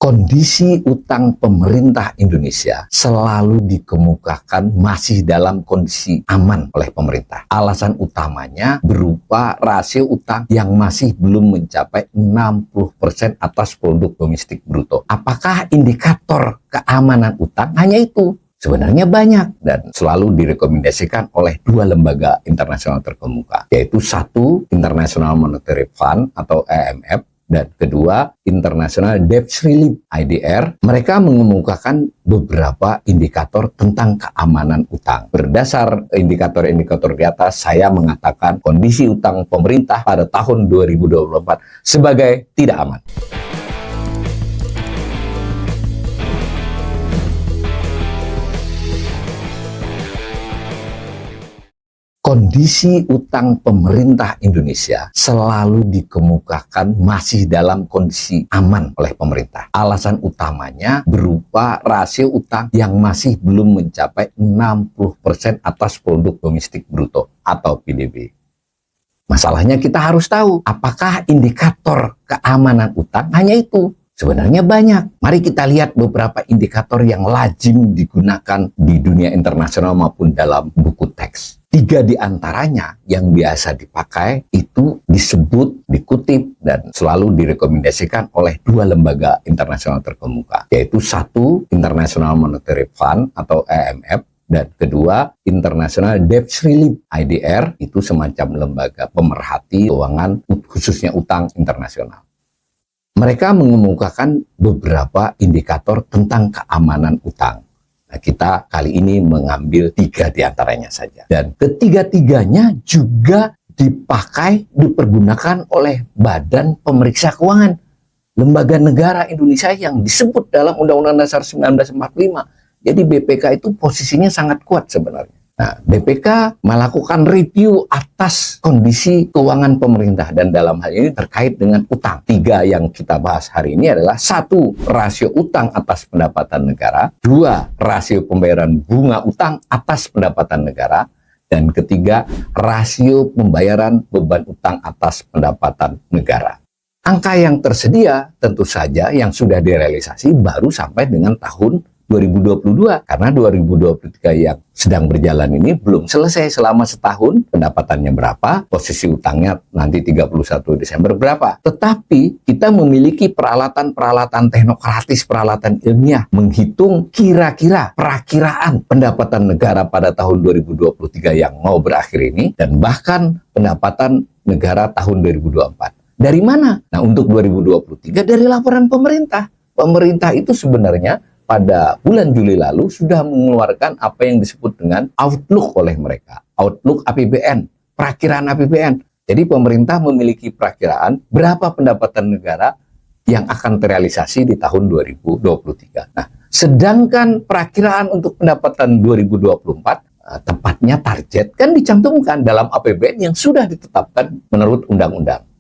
Kondisi utang pemerintah Indonesia selalu dikemukakan masih dalam kondisi aman oleh pemerintah. Alasan utamanya berupa rasio utang yang masih belum mencapai 60% atas produk domestik bruto. Apakah indikator keamanan utang hanya itu? Sebenarnya banyak dan selalu direkomendasikan oleh dua lembaga internasional terkemuka, yaitu satu, International Monetary Fund atau IMF, dan kedua, International Debt Relief (IDR). Mereka mengemukakan beberapa indikator tentang keamanan utang. Berdasar indikator-indikator di atas, saya mengatakan kondisi utang pemerintah pada tahun 2024 sebagai tidak aman. Kondisi utang pemerintah Indonesia selalu dikemukakan masih dalam kondisi aman oleh pemerintah. Alasan utamanya berupa rasio utang yang masih belum mencapai 60% atas produk domestik bruto atau PDB. Masalahnya kita harus tahu, apakah indikator keamanan utang hanya itu? Sebenarnya banyak. Mari kita lihat beberapa indikator yang lazim digunakan di dunia internasional maupun dalam buku teks. 3 di antaranya yang biasa dipakai itu disebut, dikutip, dan selalu direkomendasikan oleh dua lembaga internasional terkemuka, yaitu satu, International Monetary Fund atau IMF, dan kedua, International Debt Relief (IDR). Itu semacam lembaga pemerhati keuangan khususnya utang internasional. Mereka mengemukakan beberapa indikator tentang keamanan utang. Nah, kita kali ini mengambil 3 di antaranya saja. Dan ketiga-tiganya juga dipergunakan oleh Badan Pemeriksa Keuangan, lembaga negara Indonesia yang disebut dalam Undang-Undang Dasar 1945. Jadi BPK itu posisinya sangat kuat sebenarnya. Nah, BPK melakukan review atas kondisi keuangan pemerintah dan dalam hal ini terkait dengan utang. 3 yang kita bahas hari ini adalah 1, rasio utang atas pendapatan negara, 2, rasio pembayaran bunga utang atas pendapatan negara, dan ketiga, rasio pembayaran beban utang atas pendapatan negara. Angka yang tersedia tentu saja yang sudah direalisasi baru sampai dengan tahun 2022, karena 2023 yang sedang berjalan ini belum selesai selama setahun. Pendapatannya berapa, posisi utangnya nanti 31 Desember berapa. Tetapi kita memiliki peralatan-peralatan teknokratis, peralatan ilmiah menghitung kira-kira perakiraan pendapatan negara pada tahun 2023 yang mau berakhir ini, dan bahkan pendapatan negara tahun 2024. Dari mana? Nah, untuk 2023 dari laporan pemerintah. Pemerintah itu sebenarnya pada bulan Juli lalu sudah mengeluarkan apa yang disebut dengan outlook oleh mereka. Outlook APBN, perakiraan APBN. Jadi pemerintah memiliki perakiraan berapa pendapatan negara yang akan terrealisasi di tahun 2023. Nah, sedangkan perakiraan untuk pendapatan 2024, tepatnya target, kan dicantumkan dalam APBN yang sudah ditetapkan menurut undang-undang.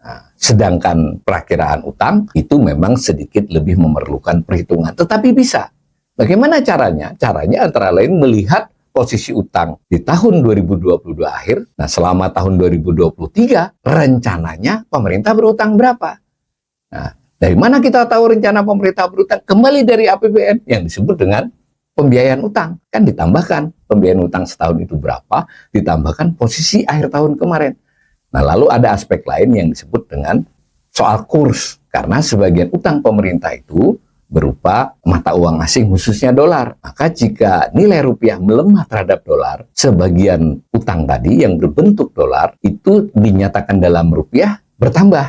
Nah, sedangkan perakiraan utang itu memang sedikit lebih memerlukan perhitungan, tetapi bisa. Bagaimana caranya? Caranya antara lain melihat posisi utang di tahun 2022 akhir. Nah, selama tahun 2023 rencananya pemerintah berutang berapa? Nah, dari mana kita tahu rencana pemerintah berutang? Kembali dari APBN yang disebut dengan pembiayaan utang. Kan ditambahkan pembiayaan utang setahun itu berapa, ditambahkan posisi akhir tahun kemarin. Nah, lalu ada aspek lain yang disebut dengan soal kurs. Karena sebagian utang pemerintah itu berupa mata uang asing, khususnya dolar. Maka jika nilai rupiah melemah terhadap dolar, sebagian utang tadi yang berbentuk dolar itu dinyatakan dalam rupiah bertambah.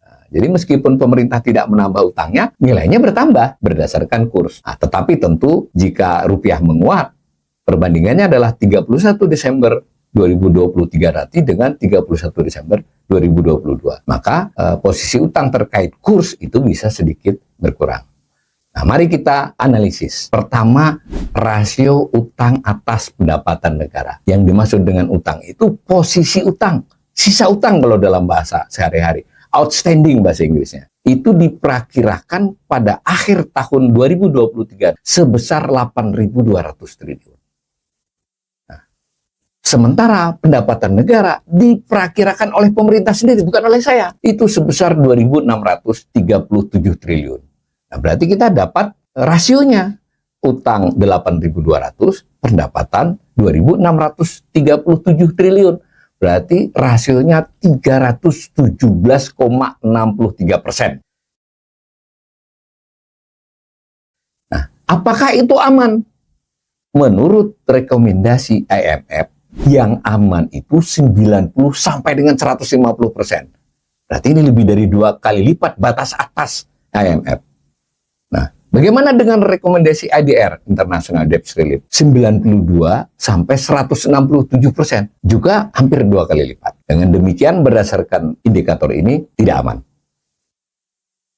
Nah, jadi meskipun pemerintah tidak menambah utangnya, nilainya bertambah berdasarkan kurs. Nah, tetapi tentu jika rupiah menguat, perbandingannya adalah 31 Desember 2023 nanti dengan 31 Desember 2022. Maka posisi utang terkait kurs itu bisa sedikit berkurang. Nah, mari kita analisis. Pertama, rasio utang atas pendapatan negara. Yang dimaksud dengan utang itu posisi utang, sisa utang kalau dalam bahasa sehari-hari. Outstanding bahasa Inggrisnya. Itu diperkirakan pada akhir tahun 2023 sebesar 8.200 triliun. Sementara pendapatan negara diperkirakan oleh pemerintah sendiri, bukan oleh saya, itu sebesar 2.637 triliun. Nah, berarti kita dapat rasionya. Utang 8.200, pendapatan 2.637 triliun. Berarti rasionya 317,63%. Nah, apakah itu aman? Menurut rekomendasi IMF, yang aman itu 90 sampai dengan 150%. Berarti ini lebih dari 2 kali lipat batas atas IMF. Nah, bagaimana dengan rekomendasi IDR, International Debt Relief? 92 sampai 167%, juga hampir 2 kali lipat. Dengan demikian, berdasarkan indikator ini tidak aman.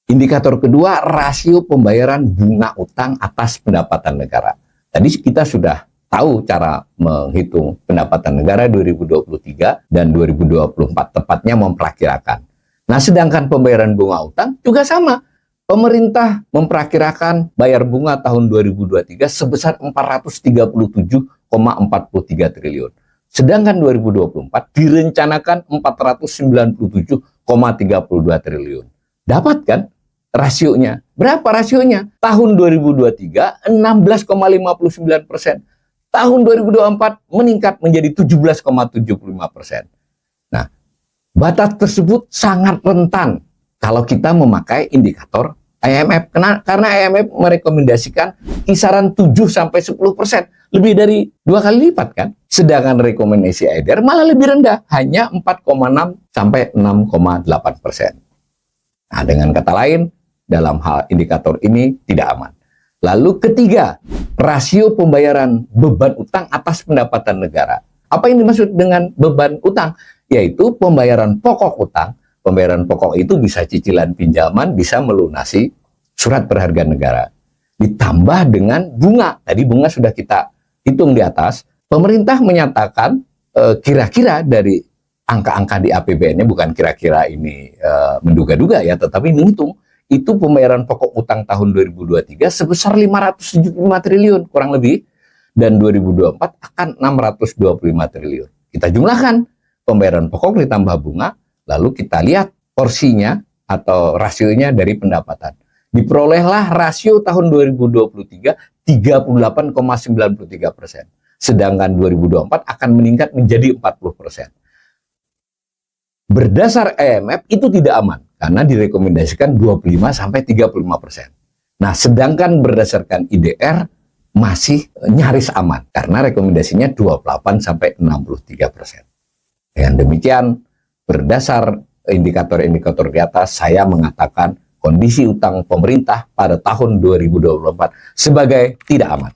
Indikator kedua, rasio pembayaran bunga utang atas pendapatan negara. Tadi kita sudah tahu cara menghitung pendapatan negara 2023 dan 2024, tepatnya memperkirakan. Nah, sedangkan pembayaran bunga utang juga sama. Pemerintah memperkirakan bayar bunga tahun 2023 sebesar 437,43 triliun. Sedangkan 2024 direncanakan 497,32 triliun. Dapat kan rasionya? Berapa rasionya? Tahun 2023 16,59%. Tahun 2024 meningkat menjadi 17,75%. Nah, batas tersebut sangat rentan kalau kita memakai indikator IMF, karena IMF merekomendasikan kisaran 7-10%, lebih dari 2 kali lipat kan. Sedangkan rekomendasi IDR malah lebih rendah, hanya 4,6 sampai 6,8%. Nah, dengan kata lain, dalam hal indikator ini tidak aman. Lalu ketiga, rasio pembayaran beban utang atas pendapatan negara. Apa yang dimaksud dengan beban utang? Yaitu pembayaran pokok utang. Pembayaran pokok itu bisa cicilan pinjaman, bisa melunasi surat berharga negara. Ditambah dengan bunga. Tadi bunga sudah kita hitung di atas. Pemerintah menyatakan kira-kira dari angka-angka di APBN-nya, bukan kira-kira ini menduga-duga ya, tetapi menghitung. Itu pembayaran pokok utang tahun 2023 sebesar 575 triliun kurang lebih. Dan 2024 akan 625 triliun. Kita jumlahkan pembayaran pokok ditambah bunga. Lalu kita lihat porsinya atau rasionya dari pendapatan. Diperolehlah rasio tahun 2023 38,93%. Sedangkan 2024 akan meningkat menjadi 40%. Berdasar IMF itu tidak aman karena direkomendasikan 25-35%. Nah, sedangkan berdasarkan IDR masih nyaris aman karena rekomendasinya 28-63%. Dengan demikian, berdasar indikator-indikator di atas, saya mengatakan kondisi utang pemerintah pada tahun 2024 sebagai tidak aman.